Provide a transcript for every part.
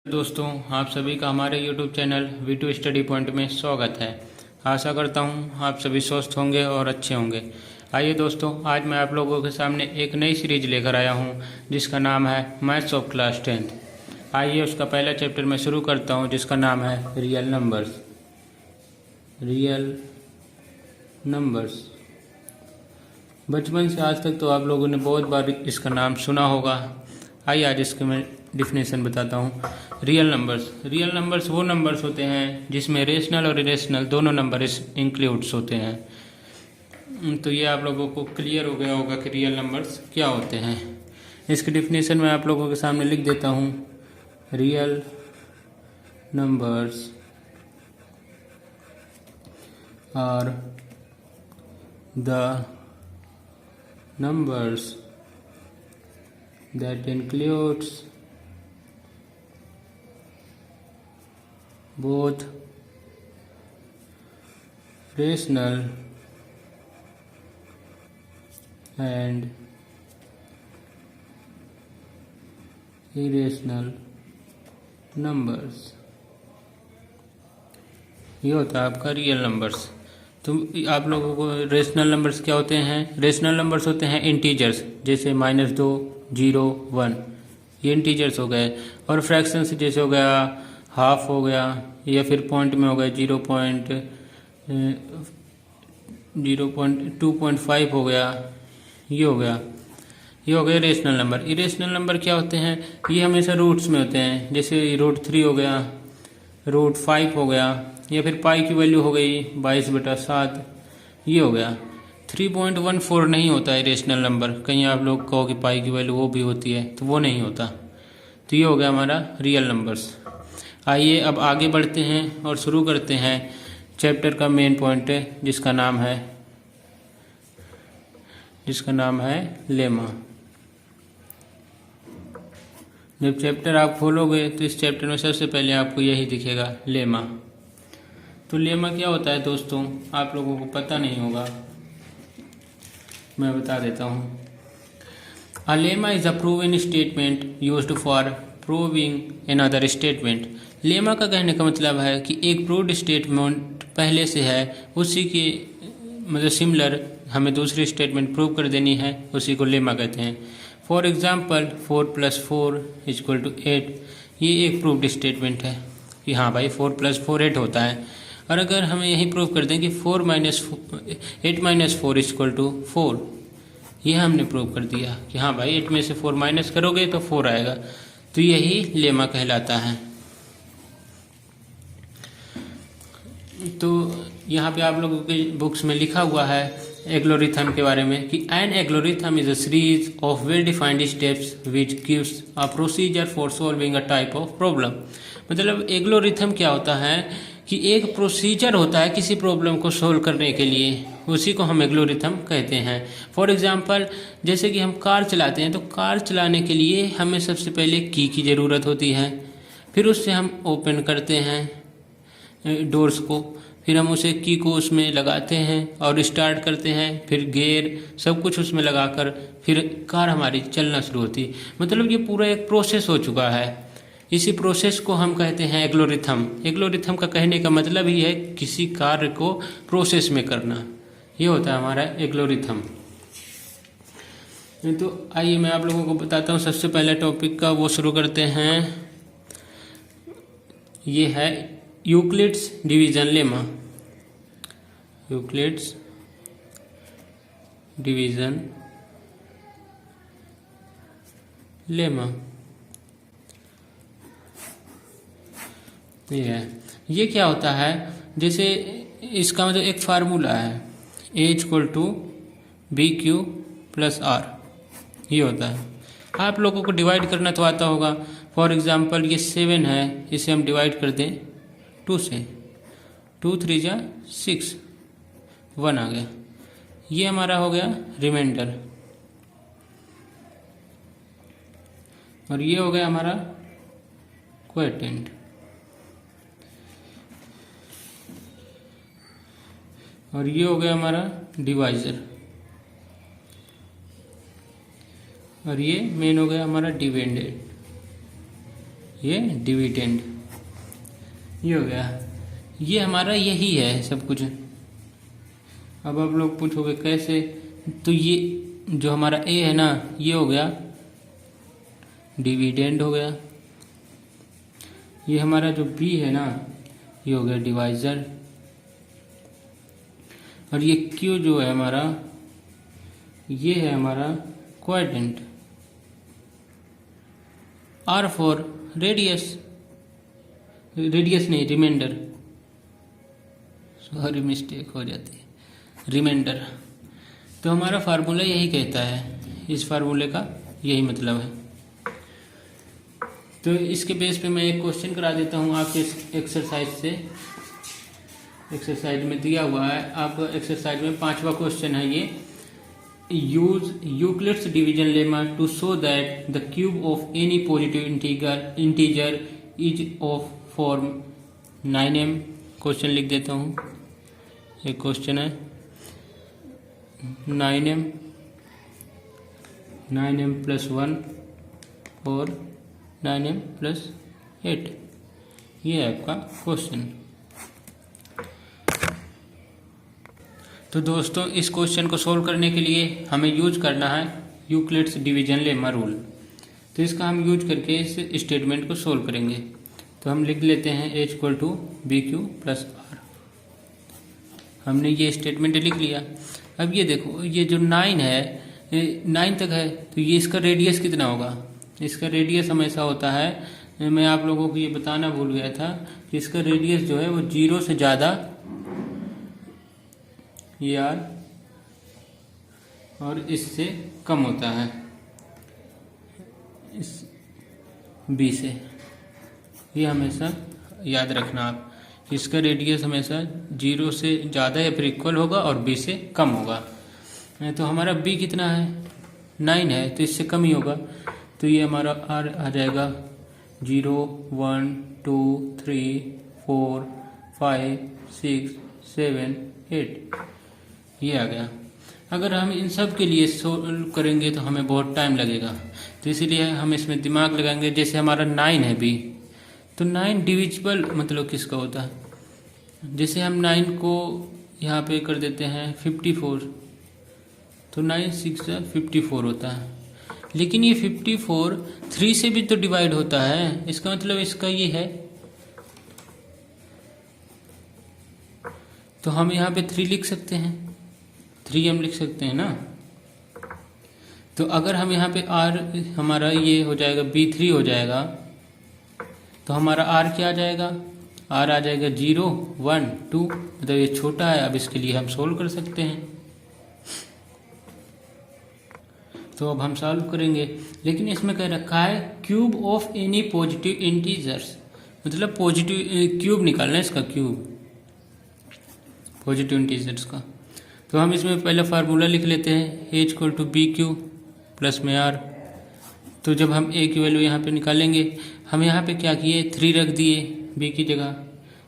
दोस्तों, आप सभी का हमारे YouTube channel V2 study point में स्वागत है। आशा करता हूँ आप सभी स्वस्थ होंगे और अच्छे होंगे। आइए दोस्तों, आज मैं आप लोगों के सामने एक नई सीरीज लेकर आया हूँ जिसका नाम है मैथ्स ऑफ क्लास 10th। आइए उसका पहला चैप्टर मैं शुरू करता हूँ जिसका नाम है रियल नंबर्स। Real numbers. बचपन से आज तक तो आप लोगों ने बहुत बार इसका नाम सुना होगा। आइए आज इसके मैं डिफिनेशन बताता हूँ। रियल नंबर्स वो नंबर्स होते हैं जिसमें रेशनल और इरेशनल दोनों नंबर इंक्लूड्स होते हैं। तो ये आप लोगों को क्लियर हो गया होगा कि रियल नंबर्स क्या होते हैं। इसकी डिफिनेशन मैं आप लोगों के सामने लिख देता हूँ। Real numbers are the numbers that includes both rational and irrational numbers। ये होता है आपका रियल नंबर्स। तो आप लोगों को रेशनल नंबर्स क्या होते हैं? रेशनल नंबर्स होते हैं इंटीजर्स, जैसे -2, 0, 1, ये इंटीजर्स हो गए। और फ्रैक्शंस जैसे हो गया हाफ हो गया, या फिर पॉइंट में हो गया 0.2.5 हो गया, ये हो गया। ये हो गए रेशनल नंबर। इरेशनल नंबर क्या होते हैं? ये हमेशा रूट्स में होते हैं, जैसे √3 हो गया, √5 हो गया, या फिर पाई की वैल्यू हो गई 22/7, ये हो गया। 3.14 नहीं होता है रेशनल नंबर। कहीं आप लोग कहो कि पाई की वैल्यू वो भी होती है, तो वो नहीं होता। तो ये हो गया हमारा रियल नंबर्स। आइए अब आगे बढ़ते हैं और शुरू करते हैं चैप्टर का मेन पॉइंट जिसका नाम है लेमा। जब चैप्टर आप खोलोगे तो इस चैप्टर में सबसे पहले आपको यही दिखेगा, लेमा। तो लेमा क्या होता है दोस्तों? आप लोगों को पता नहीं होगा, मैं बता देता हूँ। A lemma is a proven statement used for proving another statement. Lemma का कहने का मतलब है कि एक प्रूव्ड स्टेटमेंट पहले से है, उसी की मतलब सिमिलर हमें दूसरी स्टेटमेंट प्रूव कर देनी है, उसी को लेमा कहते हैं। फॉर एग्जाम्पल 4 + 4 = 8, ये एक प्रूव्ड स्टेटमेंट है कि हाँ भाई 4 + 4 8 होता है। और अगर हमें यही प्रूव कर दें कि 8 - 4 = 4, ये हमने प्रूव कर दिया कि हाँ भाई 8 में से 4 माइनस करोगे तो 4 आएगा। तो यही लेमा कहलाता है। तो यहाँ पे आप लोगों की बुक्स में लिखा हुआ है एल्गोरिथम के बारे में कि an algorithm is a series of well defined steps which gives a procedure for solving a type of problem. मतलब एल्गोरिथम क्या होता है कि एक प्रोसीजर होता है किसी प्रॉब्लम को सोल्व करने के लिए, उसी को हम एल्गोरिथम कहते हैं। फॉर एग्जांपल जैसे कि हम कार चलाते हैं, तो कार चलाने के लिए हमें सबसे पहले की ज़रूरत होती है, फिर उससे हम ओपन करते हैं डोर्स को, फिर हम उसे की को उसमें लगाते हैं और स्टार्ट करते हैं, फिर गियर सब कुछ उसमें लगाकर फिर कार हमारी चलना शुरू होती है। मतलब ये पूरा एक प्रोसेस हो चुका है। इसी प्रोसेस को हम कहते हैं एल्गोरिथम। एल्गोरिथम का कहने का मतलब ही है किसी कार्य को प्रोसेस में करना, ये होता है हमारा एल्गोरिथम। तो आइए मैं आप लोगों को बताता हूँ। सबसे पहले टॉपिक का वो शुरू करते हैं, ये है Euclid's division lemma. Euclid's division lemma ये क्या होता है? जैसे इसका मतलब एक फार्मूला है, A = BQ + R, ये होता है। आप लोगों को डिवाइड करना तो आता होगा। फॉर एग्जांपल ये 7 है, इसे हम डिवाइड कर दें 2 से, 2 × 3 = 6, 1 आ गया। ये हमारा हो गया रिमाइंडर, और ये हो गया हमारा क्वोटिएंट। और ये हो गया हमारा डिवाइजर। और ये मेन हो गया हमारा डिविडेंड। ये डिविडेंड, ये हो गया। ये हमारा यही है सब कुछ। अब आप लोग पूछोगे कैसे, तो ये जो हमारा ए है ना, ये हो गया डिविडेंड हो गया। ये हमारा जो बी है ना, ये हो गया डिवाइजर। और ये क्यू जो है हमारा, ये है हमारा quadrant. R for radius, radius नहीं रिमाइंडर, सॉरी मिस्टेक हो जाती है, रिमाइंडर। तो हमारा फार्मूला यही कहता है, इस फार्मूले का यही मतलब है। तो इसके बेस पे मैं एक क्वेश्चन करा देता हूँ आपके एक्सरसाइज से। एक्सरसाइज में दिया हुआ है, आप एक्सरसाइज में 5वां क्वेश्चन है ये। Use Euclid's division lemma to show that the cube of any positive integer is of form 9m। Question लिख देता हूँ, एक क्वेश्चन है 9m प्लस 1 और 9m प्लस 8, ये है आपका क्वेश्चन। तो दोस्तों इस क्वेश्चन को सोल्व करने के लिए हमें यूज करना है यूक्लिड्स डिवीजन लेमा रूल। तो इसका हम यूज करके इस स्टेटमेंट को सोल्व करेंगे। तो हम लिख लेते हैं H equal to BQ plus R। हमने ये स्टेटमेंट लिख लिया। अब ये देखो, ये जो 9 है, 9 तक है, तो ये इसका रेडियस कितना होगा? इसका रेडियस हमेशा होता है, मैं आप लोगों को ये बताना भूल गया था कि इसका रेडियस जो है वो 0 से ज़्यादा ये R और इससे कम होता है इस B से। ये हमेशा याद रखना आप, इसका रेडियस हमेशा 0 से ज़्यादा या फिर इक्वल होगा और B से कम होगा। तो हमारा B कितना है? 9 है, तो इससे कम ही होगा। तो ये हमारा R आ जाएगा 0 1 2 3 4 5 6 7 8, ये आ गया। अगर हम इन सब के लिए सोल्व करेंगे तो हमें बहुत टाइम लगेगा, तो इसीलिए हम इसमें दिमाग लगाएंगे। जैसे हमारा 9 है B, तो 9 डिविजिबल मतलब किसका होता है? जैसे हम 9 को यहाँ पे कर देते हैं 54, तो 9 6 54 होता है। लेकिन ये 54 3 से भी तो डिवाइड होता है, इसका मतलब इसका ये है। तो हम यहाँ पे 3 लिख सकते हैं, 3 हम लिख सकते हैं ना। तो अगर हम यहाँ पे R हमारा ये हो जाएगा B3 हो जाएगा, तो हमारा R क्या आ जाएगा? R आ जाएगा 0 1 2, मतलब ये छोटा है। अब इसके लिए हम सोल्व कर सकते हैं। तो अब हम सॉल्व करेंगे, लेकिन इसमें कह रखा है cube of any positive integers, मतलब पॉजिटिव क्यूब निकालना है, इसका क्यूब पॉजिटिव इंटीजर्स का। तो हम इसमें पहले फार्मूला लिख लेते हैं H equal to BQ plus में R। तो जब हम A की वैल्यू यहाँ पे निकालेंगे, हम यहाँ पे क्या किए, 3 रख दिए B की जगह,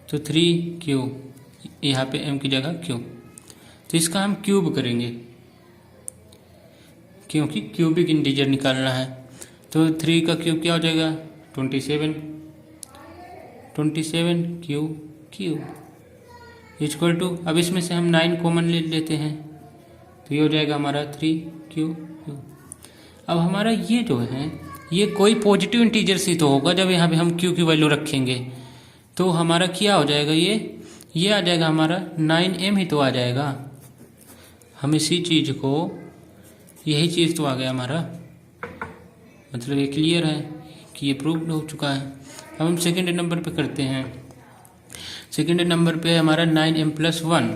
तो 3Q, यहाँ पे M की जगह Q। तो इसका हम क्यूब करेंगे क्योंकि क्यूबिक इंटीजर निकालना है। तो 3 का क्यूब क्या हो जाएगा? 27 क्यूब इक्वल टू, अब इसमें से हम 9 कॉमन ले लेते हैं, तो ये हो जाएगा हमारा 3Q। अब हमारा ये जो है, ये कोई पॉजिटिव इंटीजर ही तो होगा जब यहाँ पे हम Q की वैल्यू रखेंगे। तो हमारा क्या हो जाएगा, ये आ जाएगा हमारा 9M ही तो आ जाएगा। हम इसी चीज़ को, यही चीज़ तो आ गया हमारा, मतलब ये क्लियर है कि ये प्रूव्ड हो चुका है। अब हम सेकेंड नंबर पे करते हैं। सेकेंड नंबर पे हमारा 9M प्लस 1,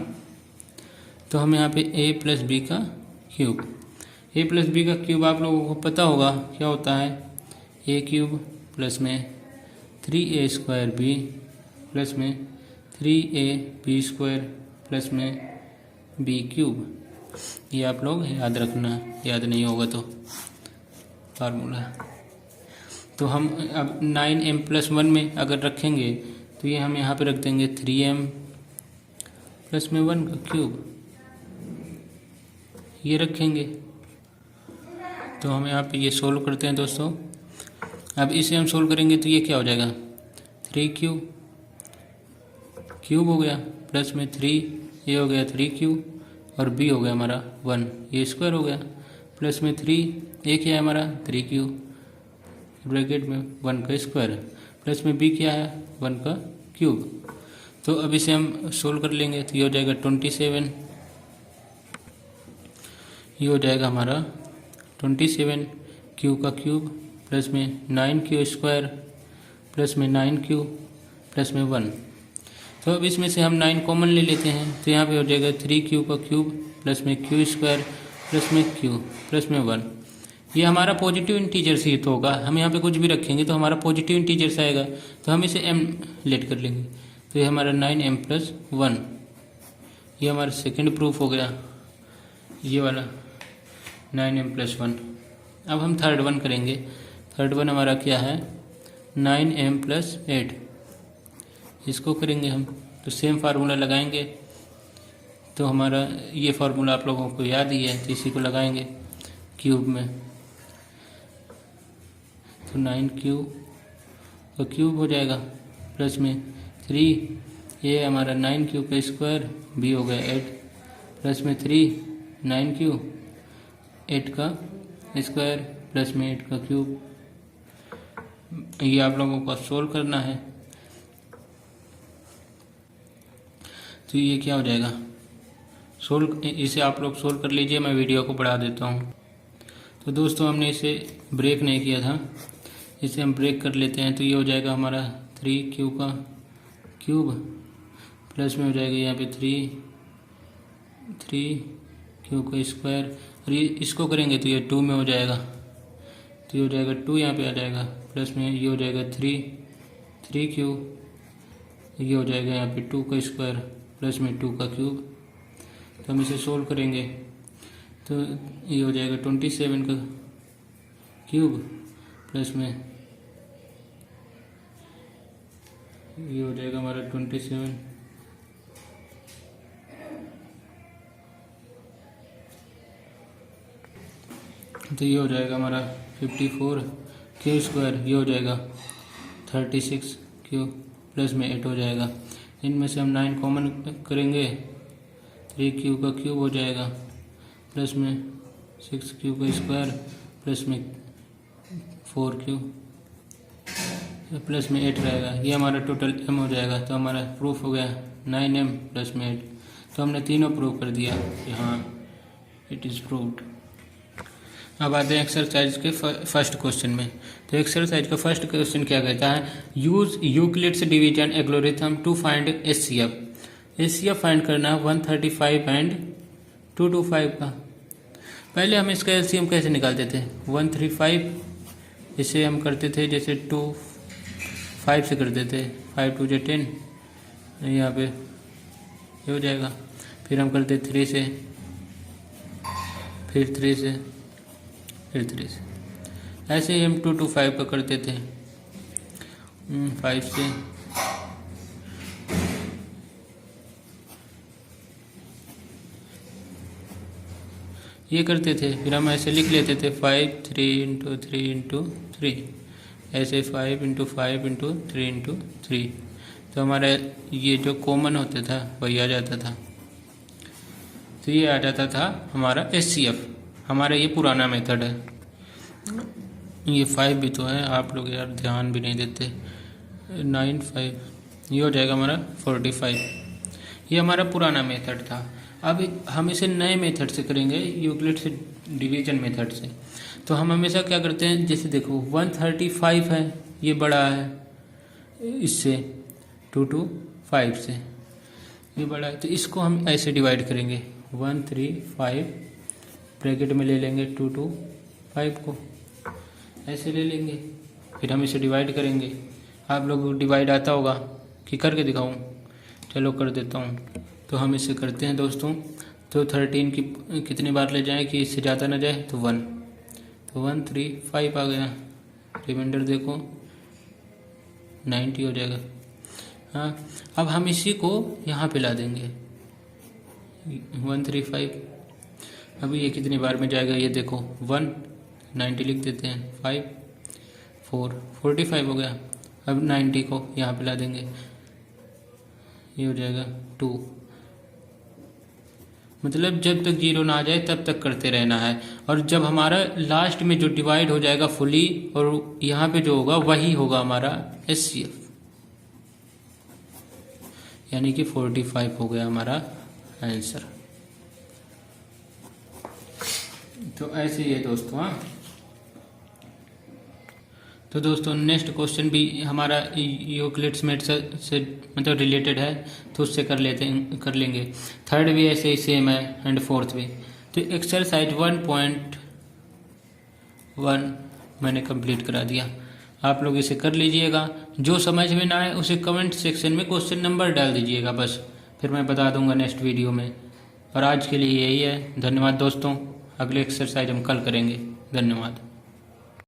तो हम यहाँ पे A प्लस B का क्यूब। A प्लस B का क्यूब आप लोगों को पता होगा क्या होता है, A क्यूब प्लस में 3A स्क्वायर B प्लस में 3AB स्क्वायर प्लस में B क्यूब। ये आप लोग याद रखना, याद नहीं होगा तो फार्मूला। तो हम अब 9M प्लस 1 में अगर रखेंगे, तो ये हम यहाँ पे रख देंगे 3M प्लस में 1 का क्यूब, ये रखेंगे। तो हम यहाँ पे ये सोल्व करते हैं दोस्तों। अब इसे हम सोल्व करेंगे तो ये क्या हो जाएगा, 3q क्यूब हो गया, प्लस में 3 ये हो गया 3q, और b हो गया हमारा 1, ये स्क्वायर हो गया, प्लस में 3 ये क्या है हमारा 3q ब्रैकेट में 1 का स्क्वायर, प्लस में b क्या है 1 का क्यूब। तो अब इसे हम सोल्व कर लेंगे तो ये हो जाएगा 27, ये हो जाएगा हमारा 27 q का क्यूब प्लस में 9q स्क्वायर प्लस में 9q प्लस में 1। तो अब इसमें से हम 9 कॉमन ले लेते हैं तो यहाँ पे हो जाएगा 3q का क्यूब प्लस में q स्क्वायर प्लस में q प्लस में 1। ये हमारा पॉजिटिव इंटीजर्स ही तो होगा, हम यहाँ पे कुछ भी रखेंगे तो हमारा पॉजिटिव इंटीजर्स आएगा, तो हम इसे m लेट कर लेंगे, तो ये हमारा 9m प्लस 1, ये हमारा सेकेंड प्रूफ हो गया, ये वाला 9m प्लस 1। अब हम थर्ड वन करेंगे, थर्ड वन हमारा क्या है 9m प्लस 8, इसको करेंगे हम तो सेम फार्मूला लगाएंगे, तो हमारा ये फार्मूला आप लोगों को याद ही है, तो इसी को लगाएंगे क्यूब में, तो 9q का क्यूब हो जाएगा प्लस में 3 ये हमारा 9q का स्क्वायर, b हो गया 8 प्लस में 3 9q 8 का स्क्वायर प्लस में 8 का क्यूब। ये आप लोगों को सोल्व करना है, तो ये क्या हो जाएगा सोल्व, इसे आप लोग सोल्व कर लीजिए, मैं वीडियो को बढ़ा देता हूँ। तो दोस्तों हमने इसे ब्रेक नहीं किया था, इसे हम ब्रेक कर लेते हैं, तो ये हो जाएगा हमारा 3q का क्यूब प्लस में हो जाएगा यहाँ पे 3q का स्क्वायर, और ये इसको करेंगे तो ये 2 में हो जाएगा, तो ये हो जाएगा 2 यहाँ पे आ जाएगा, प्लस में ये हो जाएगा 3q, ये हो जाएगा यहाँ पे 2 का स्क्वायर प्लस में 2 का क्यूब। तो हम इसे सोल्व करेंगे तो ये हो जाएगा 27 का क्यूब प्लस में ये हो जाएगा हमारा 27 तो ये हो जाएगा हमारा 54 क्यू स्क्वायर, ये हो जाएगा 36 क्यू प्लस में 8 हो जाएगा। इनमें से हम 9 कॉमन करेंगे, 3q का क्यूब हो जाएगा प्लस में 6q का स्क्वायर प्लस में 4q प्लस में 8 रहेगा, ये हमारा टोटल m हो जाएगा। तो हमारा प्रूफ हो गया 9m प्लस में 8। तो हमने तीनों प्रूव कर दिया कि हाँ इट इज़ प्रूव्ड। अब आते हैं एक्सरसाइज के फर्स्ट क्वेश्चन में। तो एक्सरसाइज का फर्स्ट क्वेश्चन क्या कहता है, use Euclid's division algorithm to find HCF. HCF फाइंड करना है 135 एंड 225 का। पहले हम इसका एलसीएम कैसे निकालते थे, 135 इसे हम करते थे जैसे 2 5 से करते थे, 5 2 10 यहाँ पे ये हो जाएगा, फिर हम करते 3 से, फिर 3 से, फिर 3 से, ऐसे ही हम 2 2 5 का करते थे, 5 से, ये करते थे। फिर हम ऐसे लिख लेते थे 5 3 इंटू 3 इंटू 3, ऐसे 5 इंटू 5 इंटू 3 इंटू 3। तो हमारा ये जो कॉमन होता था वही आ जाता था। तो ये आ जाता था हमारा एचसीएफ। हमारा ये पुराना मेथड है। ये 5 भी तो है, आप लोग यार ध्यान भी नहीं देते। 9 5 ये हो जाएगा हमारा 45। ये हमारा पुराना मेथड था। अब हम इसे नए मेथड से करेंगे, यूक्लिड से डिवीजन मेथड से। तो हम हमेशा क्या करते हैं, जैसे देखो 135 है, ये बड़ा है इससे 2 2 5 से, ये बड़ा है। तो इसको हम ऐसे डिवाइड करेंगे, 1 3 5 ब्रैकेट में ले लेंगे 2 2 5 को ऐसे ले लेंगे। फिर हम इसे डिवाइड करेंगे। आप लोगों को डिवाइड आता होगा कि करके दिखाऊं? चलो कर देता हूँ। तो हम इसे करते हैं दोस्तों। तो 13 की कितनी बार ले जाएं कि इससे ज़्यादा ना जाए, तो 1। तो 1 3 5 आ गया। रिमाइंडर देखो 90 हो जाएगा। हाँ, अब हम इसी को यहाँ पे ला देंगे 1 3 5। अभी ये कितनी बार में जाएगा ये देखो, 1 90 लिख देते हैं, 5 45 हो गया। अब 90 को यहाँ पे ला देंगे, ये हो जाएगा 2। मतलब जब तक 0 ना आ जाए तब तक करते रहना है, और जब हमारा लास्ट में जो डिवाइड हो जाएगा फुली और यहाँ पे जो होगा वही होगा हमारा HCF, यानी कि 45 हो गया हमारा आंसर। तो ऐसे ही है दोस्तों। हाँ, तो दोस्तों नेक्स्ट क्वेश्चन भी हमारा यूक्लिड्स मेथड से मतलब रिलेटेड है, तो उससे कर लेंगे। थर्ड भी ऐसे ही सेम है एंड फोर्थ भी। तो एक्सरसाइज 1.1 मैंने कंप्लीट करा दिया, आप लोग इसे कर लीजिएगा। जो समझ में ना आए उसे कमेंट सेक्शन में क्वेश्चन नंबर डाल दीजिएगा बस, फिर मैं बता दूंगा नेक्स्ट वीडियो में। और आज के लिए यही है, धन्यवाद दोस्तों। अगले एक्सरसाइज हम कल करेंगे। धन्यवाद।